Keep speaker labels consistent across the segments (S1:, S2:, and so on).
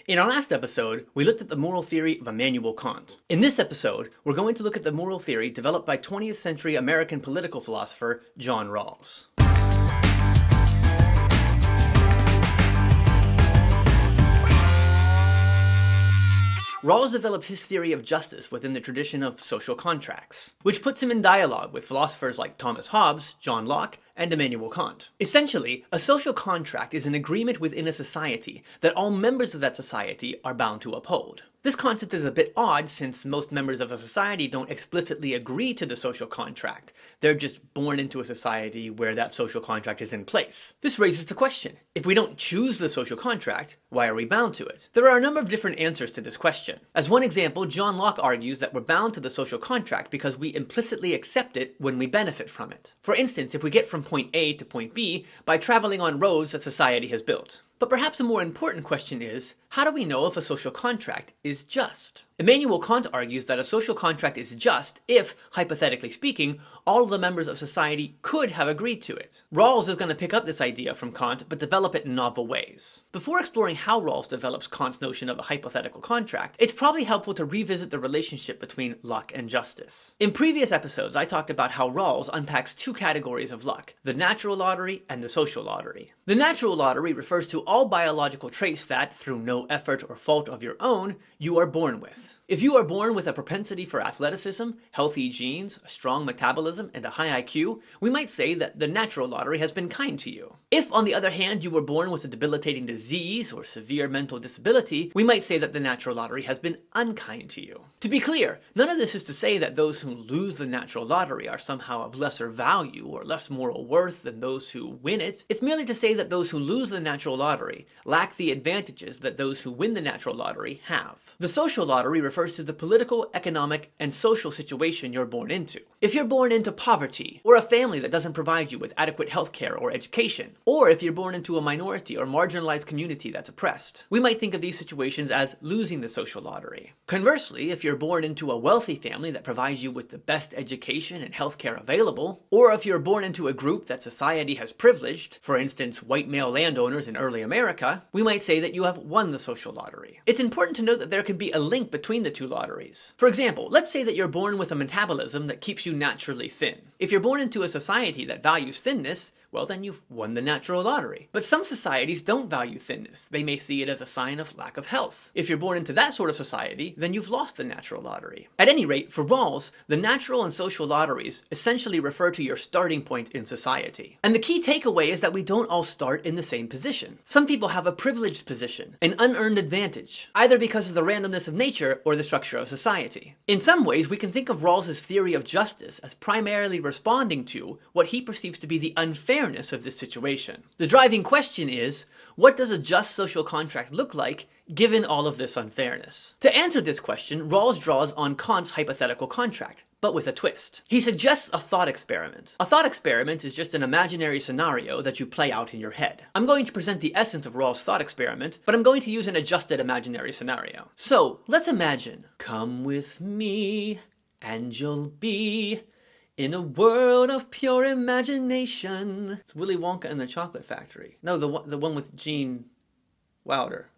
S1: In our last episode, we looked at the moral theory of Immanuel Kant. In this episode, we're going to look at the moral theory developed by 20th century American political philosopher John Rawls. Rawls developed his theory of justice within the tradition of social contracts, which puts him in dialogue with philosophers like Thomas Hobbes, John Locke, and Immanuel Kant. Essentially, a social contract is an agreement within a society that all members of that society are bound to uphold. This concept is a bit odd since most members of a society don't explicitly agree to the social contract. They're just born into a society where that social contract is in place. This raises the question, if we don't choose the social contract, why are we bound to it? There are a number of different answers to this question. As one example, John Locke argues that we're bound to the social contract because we implicitly accept it when we benefit from it. For instance, if we get from point A to point B by traveling on roads that society has built. But perhaps a more important question is, how do we know if a social contract is just? Immanuel Kant argues that a social contract is just if, hypothetically speaking, all of the members of society could have agreed to it. Rawls is going to pick up this idea from Kant, but develop it in novel ways. Before exploring how Rawls develops Kant's notion of a hypothetical contract, it's probably helpful to revisit the relationship between luck and justice. In previous episodes, I talked about how Rawls unpacks two categories of luck, the natural lottery and the social lottery. The natural lottery refers to all biological traits that, through no effort or fault of your own, you are born with. If you are born with a propensity for athleticism, healthy genes, a strong metabolism, and a high IQ, we might say that the natural lottery has been kind to you. If, on the other hand, you were born with a debilitating disease or severe mental disability, we might say that the natural lottery has been unkind to you. To be clear, none of this is to say that those who lose the natural lottery are somehow of lesser value or less moral worth than those who win it. It's merely to say that those who lose the natural lottery lack the advantages that those who win the natural lottery have. The social lottery refers to the political, economic, and social situation you're born into. If you're born into poverty, or a family that doesn't provide you with adequate health care or education, or if you're born into a minority or marginalized community that's oppressed, we might think of these situations as losing the social lottery. Conversely, if you're born into a wealthy family that provides you with the best education and health care available, or if you're born into a group that society has privileged, for instance, white male landowners in early America, we might say that you have won the social lottery. It's important to note that there can be a link between the two lotteries. For example, let's say that you're born with a metabolism that keeps you naturally thin. If you're born into a society that values thinness, well then you've won the natural lottery. But some societies don't value thinness. They may see it as a sign of lack of health. If you're born into that sort of society, then you've lost the natural lottery. At any rate, for Rawls, the natural and social lotteries essentially refer to your starting point in society. And the key takeaway is that we don't all start in the same position. Some people have a privileged position, an unearned advantage, either because of the randomness of nature or the structure of society. In some ways, we can think of Rawls' theory of justice as primarily responding to what he perceives to be the unfairness of this situation. The driving question is, what does a just social contract look like given all of this unfairness? To answer this question, Rawls draws on Kant's hypothetical contract, but with a twist. He suggests a thought experiment. A thought experiment is just an imaginary scenario that you play out in your head. I'm going to present the essence of Rawls' thought experiment, but I'm going to use an adjusted imaginary scenario. So, let's imagine, come with me, and you'll be in a world of pure imagination. It's Willy Wonka and the Chocolate Factory. No, the one with Gene Wilder.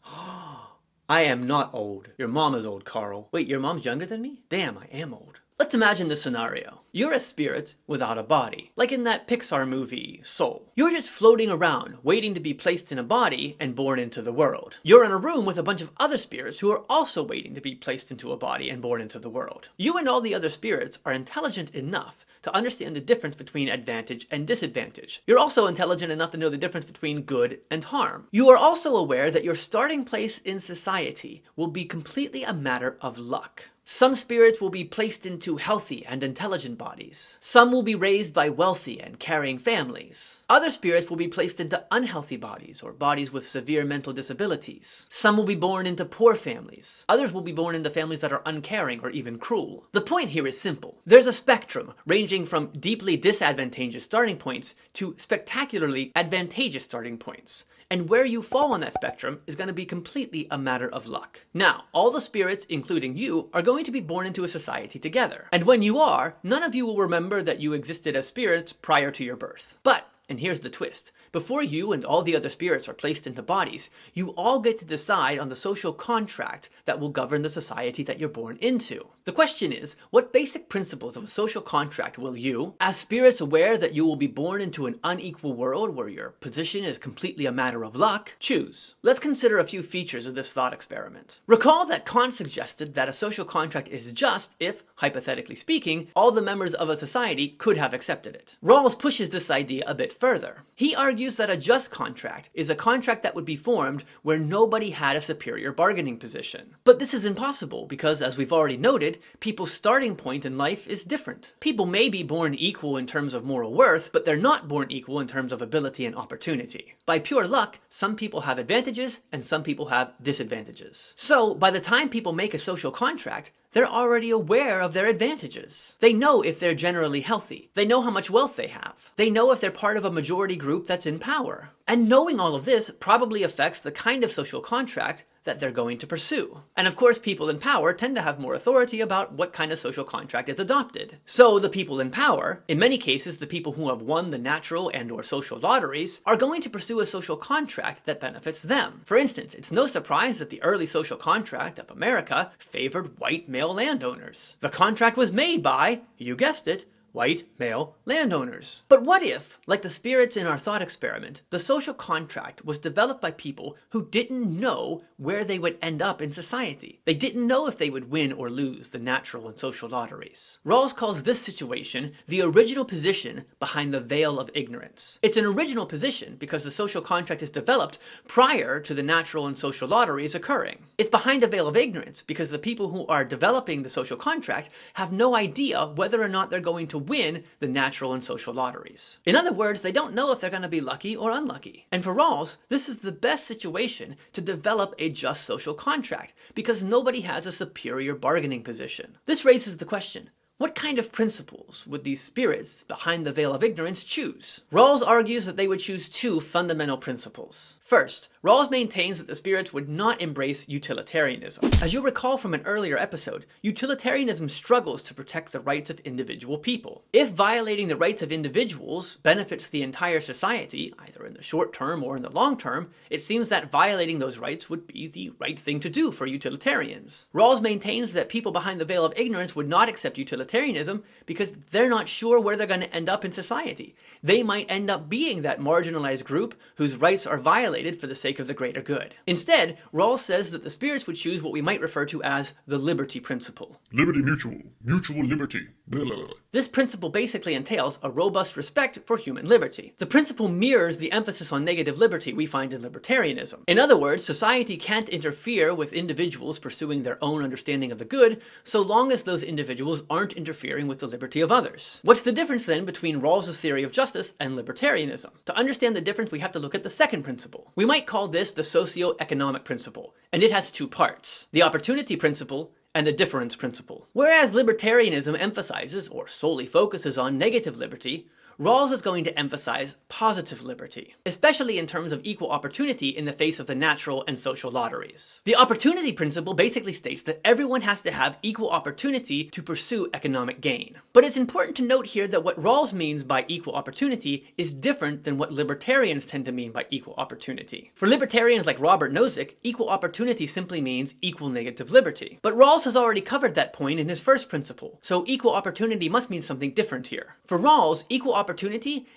S1: I am not old. Your mom is old, Carl. Wait, your mom's younger than me? Damn, I am old. Let's imagine this scenario. You're a spirit without a body, like in that Pixar movie, Soul. You're just floating around, waiting to be placed in a body and born into the world. You're in a room with a bunch of other spirits who are also waiting to be placed into a body and born into the world. You and all the other spirits are intelligent enough to understand the difference between advantage and disadvantage. You're also intelligent enough to know the difference between good and harm. You are also aware that your starting place in society will be completely a matter of luck. Some spirits will be placed into healthy and intelligent bodies. Some will be raised by wealthy and caring families. Other spirits will be placed into unhealthy bodies or bodies with severe mental disabilities. Some will be born into poor families. Others will be born into families that are uncaring or even cruel. The point here is simple. There's a spectrum ranging from deeply disadvantageous starting points to spectacularly advantageous starting points. And where you fall on that spectrum is going to be completely a matter of luck. Now, all the spirits, including you, are going to be born into a society together. And when you are, none of you will remember that you existed as spirits prior to your birth. But And here's the twist. Before you and all the other spirits are placed into bodies, you all get to decide on the social contract that will govern the society that you're born into. The question is, what basic principles of a social contract will you, as spirits aware that you will be born into an unequal world where your position is completely a matter of luck, choose? Let's consider a few features of this thought experiment. Recall that Kant suggested that a social contract is just if, hypothetically speaking, all the members of a society could have accepted it. Rawls pushes this idea a bit further. He argues that a just contract is a contract that would be formed where nobody had a superior bargaining position. But this is impossible because, as we've already noted, people's starting point in life is different. People may be born equal in terms of moral worth, but they're not born equal in terms of ability and opportunity. By pure luck, some people have advantages and some people have disadvantages. So, by the time people make a social contract, they're already aware of their advantages. They know if they're generally healthy. They know how much wealth they have. They know if they're part of a majority group that's in power. And knowing all of this probably affects the kind of social contract that they're going to pursue. And of course, people in power tend to have more authority about what kind of social contract is adopted. So the people in power, in many cases the people who have won the natural and/or social lotteries, are going to pursue a social contract that benefits them. For instance, it's no surprise that the early social contract of America favored white male landowners. The contract was made by, you guessed it, white male landowners. But what if, like the spirits in our thought experiment, the social contract was developed by people who didn't know where they would end up in society? They didn't know if they would win or lose the natural and social lotteries. Rawls calls this situation the original position behind the veil of ignorance. It's an original position because the social contract is developed prior to the natural and social lotteries occurring. It's behind a veil of ignorance because the people who are developing the social contract have no idea whether or not they're going to win the natural and social lotteries. In other words, they don't know if they're going to be lucky or unlucky. And for Rawls, this is the best situation to develop a just social contract because nobody has a superior bargaining position. This raises the question, what kind of principles would these spirits behind the veil of ignorance choose? Rawls argues that they would choose two fundamental principles. First, Rawls maintains that the spirits would not embrace utilitarianism. As you'll recall from an earlier episode, utilitarianism struggles to protect the rights of individual people. If violating the rights of individuals benefits the entire society, either in the short term or in the long term, it seems that violating those rights would be the right thing to do for utilitarians. Rawls maintains that people behind the veil of ignorance would not accept utilitarianism because they're not sure where they're going to end up in society. They might end up being that marginalized group whose rights are violated for the sake of the greater good. Instead, Rawls says that the spirits would choose what we might refer to as the liberty principle.
S2: Liberty mutual, mutual liberty. Blah, blah, blah.
S1: This principle basically entails a robust respect for human liberty. The principle mirrors the emphasis on negative liberty we find in libertarianism. In other words, society can't interfere with individuals pursuing their own understanding of the good, so long as those individuals aren't interfering with the liberty of others. What's the difference then between Rawls' theory of justice and libertarianism? To understand the difference, we have to look at the second principle. We might call this the socio-economic principle, and it has two parts: the opportunity principle and the difference principle. Whereas libertarianism emphasizes, or solely focuses on, negative liberty, Rawls is going to emphasize positive liberty, especially in terms of equal opportunity in the face of the natural and social lotteries. The opportunity principle basically states that everyone has to have equal opportunity to pursue economic gain. But it's important to note here that what Rawls means by equal opportunity is different than what libertarians tend to mean by equal opportunity. For libertarians like Robert Nozick, equal opportunity simply means equal negative liberty. But Rawls has already covered that point in his first principle, so equal opportunity must mean something different here. For Rawls, equal opportunity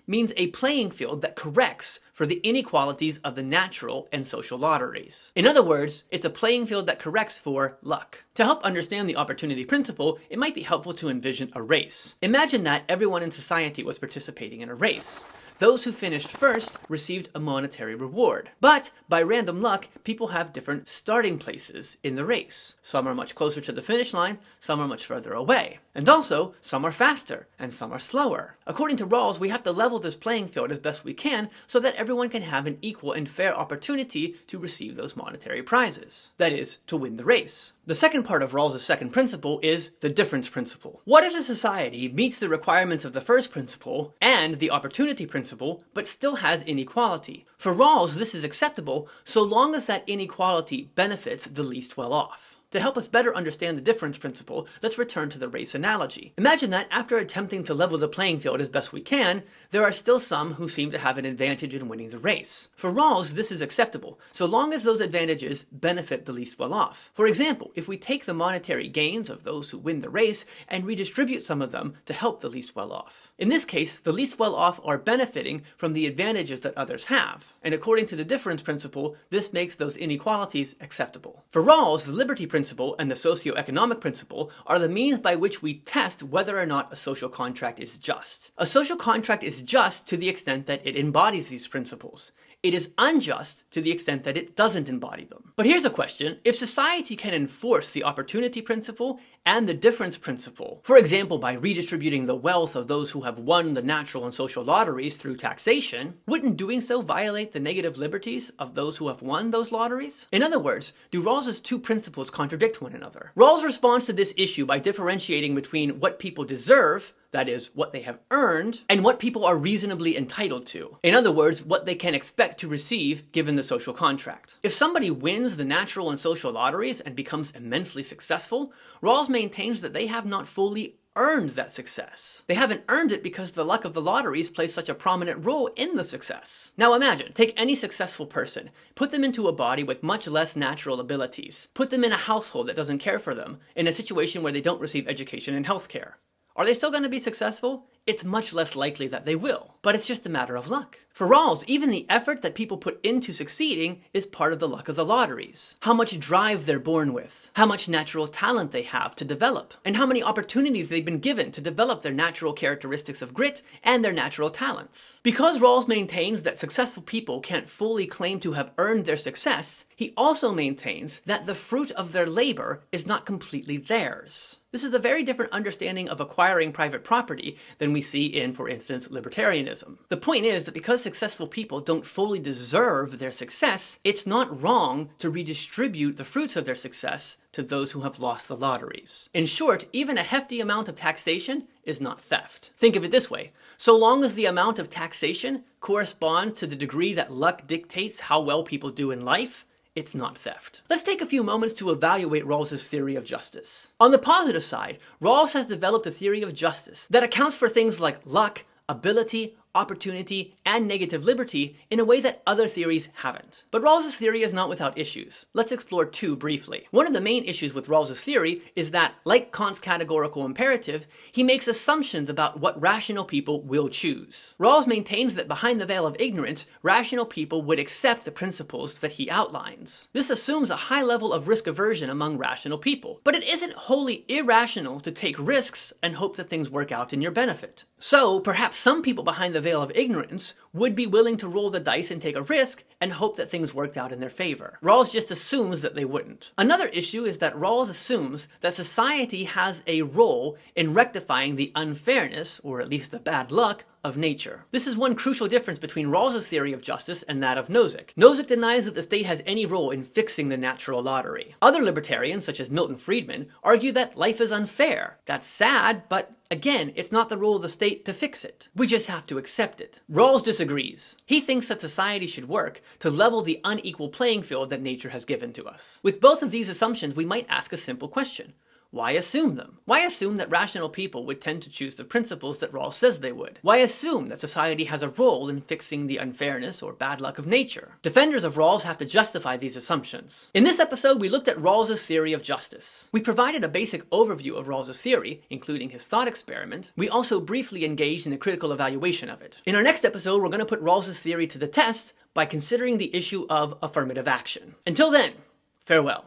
S1: means a playing field that corrects for the inequalities of the natural and social lotteries. In other words, it's a playing field that corrects for luck. To help understand the opportunity principle, it might be helpful to envision a race. Imagine that everyone in society was participating in a race. Those who finished first received a monetary reward. But by random luck, people have different starting places in the race. Some are much closer to the finish line, some are much further away. And also, some are faster, and some are slower. According to Rawls, we have to level this playing field as best we can so that everyone can have an equal and fair opportunity to receive those monetary prizes. That is, to win the race. The second part of Rawls' second principle is the difference principle. What if a society meets the requirements of the first principle and the opportunity principle, but still has inequality? For Rawls, this is acceptable so long as that inequality benefits the least well off. To help us better understand the difference principle, let's return to the race analogy. Imagine that after attempting to level the playing field as best we can, there are still some who seem to have an advantage in winning the race. For Rawls, this is acceptable, so long as those advantages benefit the least well off. For example, if we take the monetary gains of those who win the race and redistribute some of them to help the least well off. In this case, the least well off are benefiting from the advantages that others have, and according to the difference principle, this makes those inequalities acceptable. For Rawls, the liberty principle and the socioeconomic principle are the means by which we test whether or not a social contract is just. A social contract is just to the extent that it embodies these principles. It is unjust to the extent that it doesn't embody them. But here's a question. If society can enforce the opportunity principle and the difference principle, for example by redistributing the wealth of those who have won the natural and social lotteries through taxation, wouldn't doing so violate the negative liberties of those who have won those lotteries? In other words, do Rawls's two principles contradict one another? Rawls responds to this issue by differentiating between what people deserve, that is, what they have earned, and what people are reasonably entitled to. In other words, what they can expect to receive given the social contract. If somebody wins the natural and social lotteries and becomes immensely successful, Rawls maintains that they have not fully earned that success. They haven't earned it because the luck of the lotteries plays such a prominent role in the success. Now imagine, take any successful person, put them into a body with much less natural abilities, put them in a household that doesn't care for them, in a situation where they don't receive education and healthcare. Are they still going to be successful? It's much less likely that they will, but it's just a matter of luck. For Rawls, even the effort that people put into succeeding is part of the luck of the lotteries. How much drive they're born with, how much natural talent they have to develop, and how many opportunities they've been given to develop their natural characteristics of grit and their natural talents. Because Rawls maintains that successful people can't fully claim to have earned their success, he also maintains that the fruit of their labor is not completely theirs. This is a very different understanding of acquiring private property than we see in, for instance, libertarianism. The point is that because successful people don't fully deserve their success, it's not wrong to redistribute the fruits of their success to those who have lost the lotteries. In short, even a hefty amount of taxation is not theft. Think of it this way. So long as the amount of taxation corresponds to the degree that luck dictates how well people do in life, it's not theft. Let's take a few moments to evaluate Rawls's theory of justice. On the positive side, Rawls has developed a theory of justice that accounts for things like luck, ability, opportunity, and negative liberty in a way that other theories haven't. But Rawls's theory is not without issues. Let's explore two briefly. One of the main issues with Rawls's theory is that, like Kant's categorical imperative, he makes assumptions about what rational people will choose. Rawls maintains that behind the veil of ignorance, rational people would accept the principles that he outlines. This assumes a high level of risk aversion among rational people, but it isn't wholly irrational to take risks and hope that things work out in your benefit. So, perhaps some people behind the veil of ignorance would be willing to roll the dice and take a risk and hope that things worked out in their favor. Rawls just assumes that they wouldn't. Another issue is that Rawls assumes that society has a role in rectifying the unfairness, or at least the bad luck, of nature. This is one crucial difference between Rawls's theory of justice and that of Nozick. Nozick denies that the state has any role in fixing the natural lottery. Other libertarians, such as Milton Friedman, argue that life is unfair. That's sad, but again, it's not the role of the state to fix it. We just have to accept it. Rawls disagrees. He thinks that society should work to level the unequal playing field that nature has given to us. With both of these assumptions, we might ask a simple question. Why assume them? Why assume that rational people would tend to choose the principles that Rawls says they would? Why assume that society has a role in fixing the unfairness or bad luck of nature? Defenders of Rawls have to justify these assumptions. In this episode, we looked at Rawls's theory of justice. We provided a basic overview of Rawls's theory, including his thought experiment. We also briefly engaged in a critical evaluation of it. In our next episode, we're going to put Rawls's theory to the test by considering the issue of affirmative action. Until then, farewell.